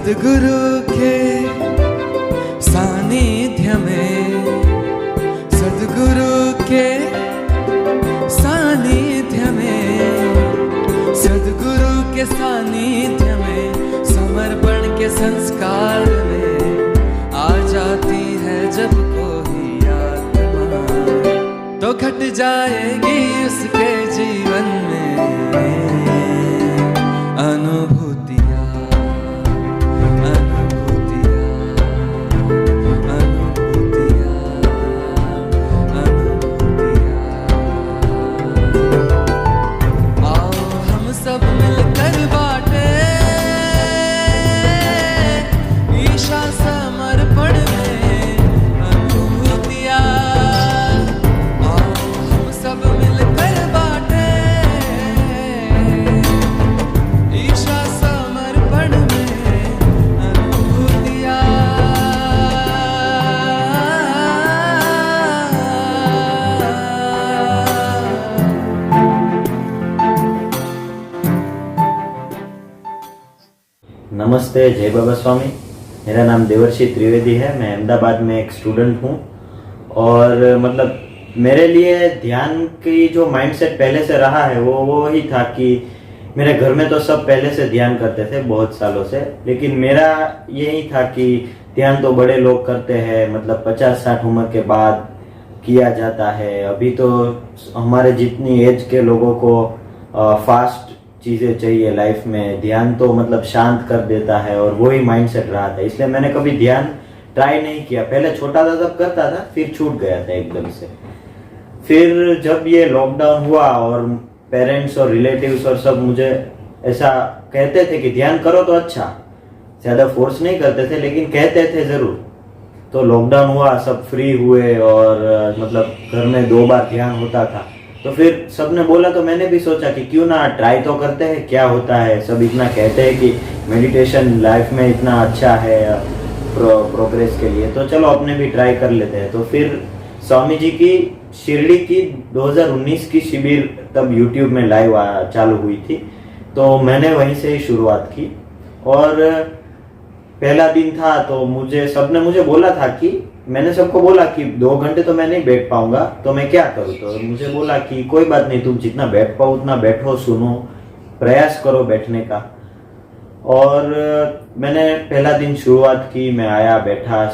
सद्गुरु के सानिध्य में, सद्गुरु के सानिध्य में, सद्गुरु के सानिध्य में, समर्पण के संस्कार में आ जाती है जब कोई आत्मा, तो घट जाएगी उसके जीवन में अनुभूतियाँ। नमस्ते, जय बाबा स्वामी। मेरा नाम देवर्षि त्रिवेदी है। मैं अहमदाबाद में एक स्टूडेंट हूँ और मतलब मेरे लिए ध्यान की जो माइंडसेट पहले से रहा है वो ही था कि मेरे घर में तो सब पहले से ध्यान करते थे बहुत सालों से, लेकिन मेरा यही था कि ध्यान तो बड़े लोग करते हैं, मतलब 50-60 उम्र के बाद किया जाता है। अभी तो हमारे जितनी एज के लोगों को फास्ट चीज़ें चाहिए लाइफ में, ध्यान तो मतलब शांत कर देता है और वही माइंडसेट रहा था, इसलिए मैंने कभी ध्यान ट्राई नहीं किया। पहले छोटा था तब करता था, फिर छूट गया था एकदम से। फिर जब ये लॉकडाउन हुआ और पेरेंट्स और रिलेटिव्स और सब मुझे ऐसा कहते थे कि ध्यान करो तो अच्छा, ज़्यादा फोर्स नहीं करते थे लेकिन कहते थे ज़रूर। तो लॉकडाउन हुआ, सब फ्री हुए और मतलब घर में 2 बार ध्यान होता था, तो फिर सबने बोला तो मैंने भी सोचा कि क्यों ना ट्राई तो करते हैं, क्या होता है। सब इतना कहते हैं कि मेडिटेशन लाइफ में इतना अच्छा है प्रोग्रेस के लिए, तो चलो अपने भी ट्राई कर लेते हैं। तो फिर स्वामी जी की शिरडी की 2019 की शिविर तब यूट्यूब में लाइव चालू हुई थी, तो मैंने वहीं से ही शुरुआत की। और पहला दिन था तो सबने मुझे बोला था कि मैंने सबको बोला कि 2 घंटे तो मैं नहीं बैठ पाऊंगा, तो मैं क्या करूं। तो मुझे बोला कि कोई बात नहीं, तुम जितना बैठ पाओ उतना बैठो, सुनो, प्रयास करो बैठने का। और मैंने पहला दिन शुरुआत की, मैं आया, बैठा,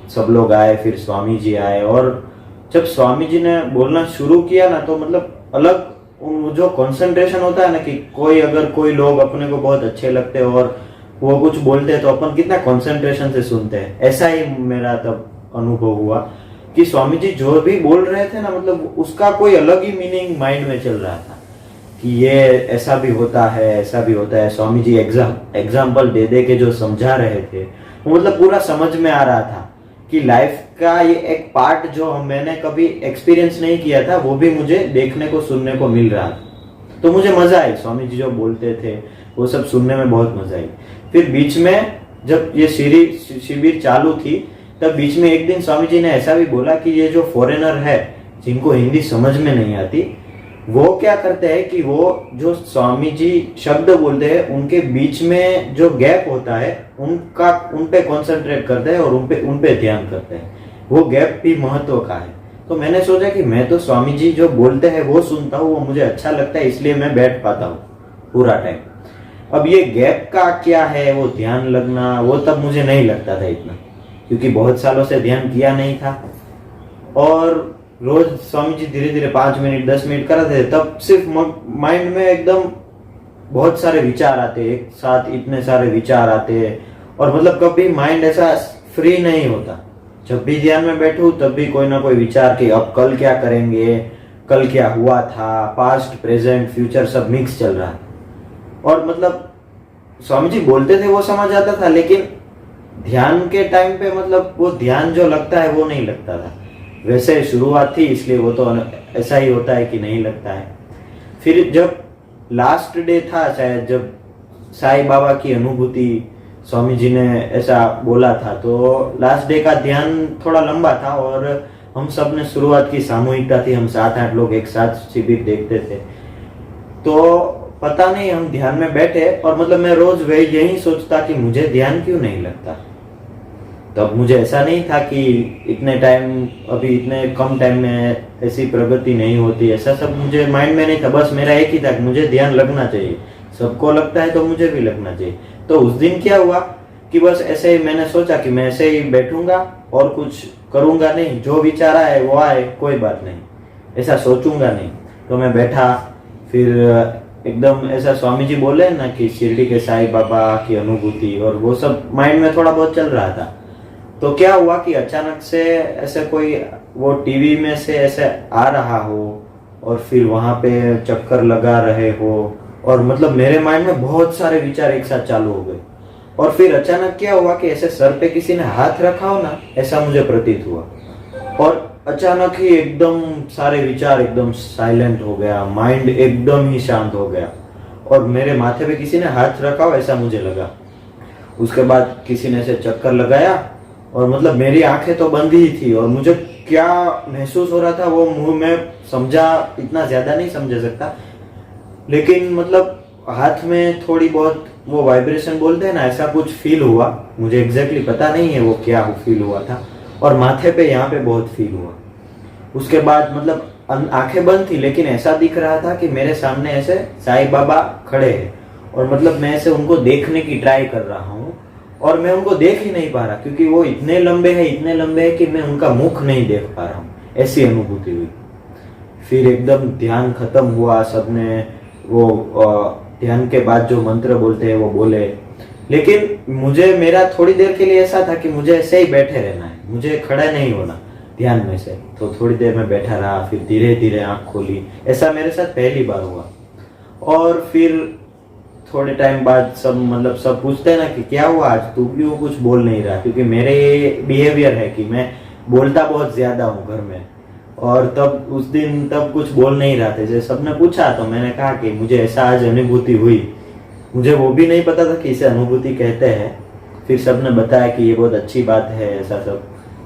सब लोग आए, फिर स्वामी जी आए। और जब स्वामी जी ने बोलना शुरू किया ना, तो मतलब अलग जो कंसंट्रेशन होता है ना कि कोई लोग अपने को बहुत अच्छे लगते हैं और वो कुछ बोलते हैं तो अपन कितना कंसंट्रेशन से सुनते हैं, ऐसा ही मेरा तब अनुभव हुआ कि स्वामी जी जो भी बोल रहे थे ना, मतलब उसका कोई अलग ही मीनिंग माइंड में चल रहा था कि ये ऐसा भी होता है, ऐसा भी होता है। स्वामी जी एग्जाम्पल दे के जो समझा रहे थे वो मतलब पूरा समझ में आ रहा था कि लाइफ का ये एक पार्ट जो मैंने कभी एक्सपीरियंस नहीं किया था वो भी मुझे देखने को सुनने को मिल रहा था। तो मुझे मजा आई, स्वामी जी जो बोलते थे वो सब सुनने में बहुत मजा आई। फिर बीच में जब ये शिविर चालू थी तब बीच में एक दिन स्वामी जी ने ऐसा भी बोला कि ये जो फॉरेनर है जिनको हिंदी समझ में नहीं आती, वो क्या करते हैं कि वो जो स्वामी जी शब्द बोलते हैं उनके बीच में जो गैप होता है उन पे कॉन्सेंट्रेट करते हैं और उन पे ध्यान करते हैं। वो गैप भी महत्व का है। तो मैंने सोचा कि मैं तो स्वामी जी जो बोलते हैं वो सुनता हूँ, वो मुझे अच्छा लगता है, इसलिए मैं बैठ पाता हूँ पूरा टाइम। अब ये गैप का क्या है, वो ध्यान लगना, वो तब मुझे नहीं लगता था इतना, क्योंकि बहुत सालों से ध्यान किया नहीं था। और रोज स्वामी जी धीरे धीरे 5 मिनट 10 मिनट कराते थे, तब सिर्फ माइंड में एकदम बहुत सारे विचार आते, एक साथ इतने सारे विचार आते और मतलब कभी माइंड ऐसा फ्री नहीं होता। जब भी ध्यान में बैठूं तब भी कोई ना कोई विचार कि अब कल क्या करेंगे, कल क्या हुआ था, पास्ट प्रेजेंट फ्यूचर सब मिक्स चल रहा है। और मतलब स्वामी जी बोलते थे वो समझ आता था, लेकिन ध्यान के टाइम पे मतलब वो ध्यान जो लगता है वो नहीं लगता था। वैसे शुरुआत थी इसलिए वो तो ऐसा ही होता है कि नहीं लगता है। फिर जब लास्ट डे था शायद, जब साईं बाबा की अनुभूति स्वामी जी ने ऐसा बोला था, तो लास्ट डे का ध्यान थोड़ा लंबा था और हम सब ने शुरुआत की, सामूहिकता थी, हम 7-8 लोग एक साथ शिविर देखते थे। तो पता नहीं हम ध्यान में बैठे और मतलब मैं रोज वही यही सोचता कि मुझे ध्यान क्यों नहीं लगता। तब मुझे ऐसा नहीं था कि इतने टाइम, अभी इतने कम टाइम में ऐसी प्रगति नहीं होती, ऐसा सब मुझे माइंड में नहीं था। बस मेरा एक ही था कि मुझे ध्यान लगना चाहिए, सबको लगता है तो मुझे भी लगना चाहिए। तो उस दिन क्या हुआ कि बस ऐसे ही मैंने सोचा कि मैं ऐसे ही बैठूंगा और कुछ करूंगा नहीं, जो विचार आए वो आए, कोई बात नहीं, ऐसा सोचूंगा नहीं। तो मैं बैठा, फिर एकदम ऐसा स्वामी जी बोले ना कि शिरडी के साईं बाबा की अनुभूति, और वो सब माइंड में थोड़ा बहुत चल रहा था। तो क्या हुआ कि अचानक से ऐसे कोई वो टीवी में से ऐसे आ रहा हो और फिर वहां पे चक्कर लगा रहे हो, और मतलब मेरे माइंड में बहुत सारे विचार एक साथ चालू हो गए। और फिर अचानक क्या हुआ कि ऐसे सर पे किसी ने हाथ रखा हो ना, ऐसा मुझे प्रतीत हुआ, और अचानक ही एकदम सारे विचार एकदम साइलेंट हो गया, माइंड एकदम ही शांत हो गया, और मेरे माथे पे किसी ने हाथ रखा हो ऐसा मुझे लगा। उसके बाद किसी ने ऐसे चक्कर लगाया, और मतलब मेरी आंखें तो बंद ही थी, और मुझे क्या महसूस हो रहा था वो मुंह में समझा, इतना ज्यादा नहीं समझ सकता, लेकिन मतलब हाथ में थोड़ी बहुत वो वाइब्रेशन बोलते हैं ना, ऐसा कुछ फील हुआ। मुझे एग्जैक्टली पता नहीं है वो क्या फील हुआ था, और माथे पे यहाँ पे बहुत फील हुआ। उसके बाद मतलब आंखें बंद थी, लेकिन ऐसा दिख रहा था कि मेरे सामने ऐसे साईं बाबा खड़े हैं, और मतलब मैं ऐसे उनको देखने की ट्राई कर रहा हूँ, और मैं उनको देख ही नहीं पा रहा, क्योंकि वो इतने लंबे हैं कि मैं उनका मुख नहीं देख पा रहा हूँ, ऐसी अनुभूति हुई। फिर एकदम ध्यान खत्म हुआ, सबने वो ध्यान के बाद जो मंत्र बोलते हैं वो बोले, लेकिन मुझे मेरा थोड़ी देर के लिए ऐसा था कि मुझे ऐसे ही बैठे रहना है, मुझे खड़ा नहीं होना ध्यान में से। तो थोड़ी देर में बैठा रहा, फिर धीरे धीरे आंख खोली। ऐसा मेरे साथ पहली बार हुआ। और फिर थोड़े टाइम बाद सब पूछते हैं ना कि क्या हुआ आज, तू क्यों कुछ बोल नहीं रहा, क्योंकि मेरे बिहेवियर है कि मैं बोलता बहुत ज्यादा हूँ घर में, और तब उस दिन तब कुछ बोल नहीं रहा था। जैसे सबने पूछा तो मैंने कहा कि मुझे ऐसा आज अनुभूति हुई, मुझे वो भी नहीं पता था कि इसे अनुभूति कहते हैं। फिर सबने बताया कि ये बहुत अच्छी बात है, ऐसा सब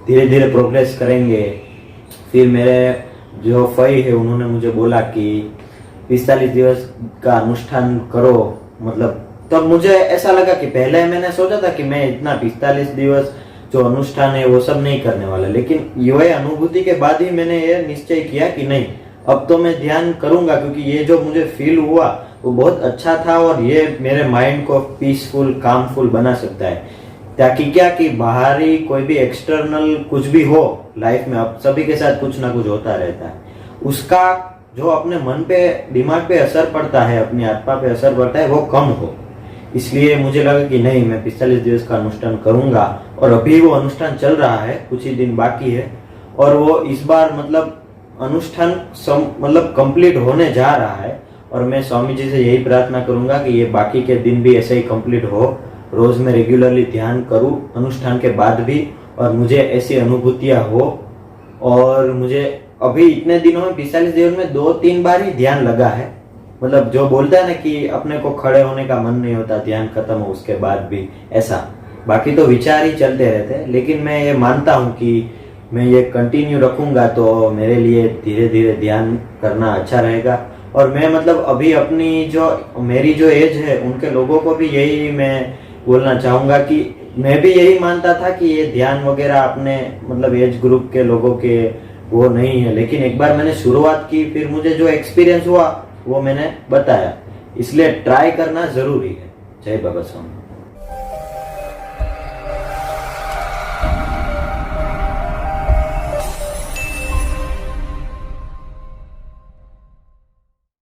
धीरे धीरे प्रोग्रेस करेंगे। फिर मेरे जो फई है उन्होंने मुझे बोला कि 45 दिवस का अनुष्ठान करो, मतलब तब मुझे ऐसा लगा कि पहले मैंने सोचा था कि मैं इतना 45 दिवस जो अनुष्ठान है वो सब नहीं करने वाला, लेकिन ये अनुभूति के बाद ही मैंने ये निश्चय किया कि नहीं, अब तो मैं ध्यान करूंगा, क्योंकि ये जो मुझे फील हुआ वो बहुत अच्छा था, और ये मेरे माइंड को पीसफुल कामफुल बना सकता है। ताकि क्या कि बाहरी कोई भी एक्सटर्नल कुछ भी हो लाइफ में, अब सभी के साथ कुछ ना कुछ होता रहता है, उसका जो अपने मन पे दिमाग पे असर पड़ता है, अपनी आत्मा पे असर पड़ता है, वो कम हो। इसलिए मुझे लगा कि नहीं, मैं 45 दिवस का अनुष्ठान करूंगा, और अभी वो अनुष्ठान चल रहा है, कुछ ही दिन बाकी है, और वो इस बार मतलब अनुष्ठान मतलब कंप्लीट होने जा रहा है। और मैं स्वामी जी से यही प्रार्थना करूंगा कि ये बाकी के दिन भी ऐसे ही कंप्लीट हो, रोज मैं रेगुलरली ध्यान करूं अनुष्ठान के बाद भी, और मुझे ऐसी अनुभूतियां हो। और मुझे अभी इतने दिनों में 45 दिनों में 2-3 बार ही ध्यान लगा है, मतलब जो बोलता है ना कि अपने को खड़े होने का मन नहीं होता ध्यान खत्म हो उसके बाद भी, ऐसा। बाकी तो विचार ही चलते रहते हैं, लेकिन मैं ये मानता हूँ कि मैं ये कंटिन्यू रखूंगा तो मेरे लिए धीरे धीरे ध्यान करना अच्छा रहेगा। और मैं मतलब अभी अपनी जो मेरी जो एज है उनके लोगों को भी यही मैं बोलना चाहूंगा कि मैं भी यही मानता था कि ये ध्यान वगैरह अपने मतलब एज ग्रुप के लोगों के वो नहीं है, लेकिन एक बार मैंने शुरुआत की, फिर मुझे जो एक्सपीरियंस हुआ वो मैंने बताया, इसलिए ट्राई करना जरूरी है। जय बाबा स्वामी।